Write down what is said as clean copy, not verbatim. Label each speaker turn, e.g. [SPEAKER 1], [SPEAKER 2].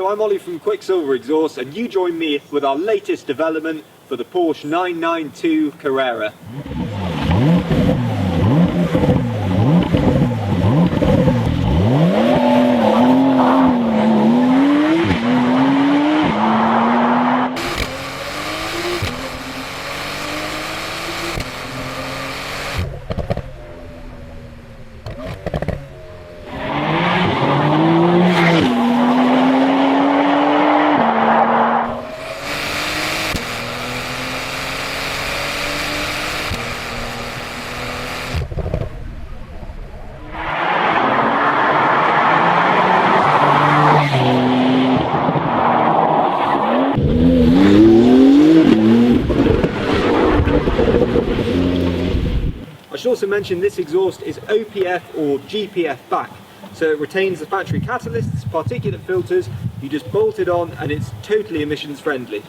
[SPEAKER 1] Hello, I'm Ollie from Quicksilver Exhaust, and you join me with our latest development for the Porsche 992 Carrera. I should also mention this exhaust is OPF or GPF back, so it retains the factory catalysts, particulate filters. You just bolt it on and it's totally emissions friendly.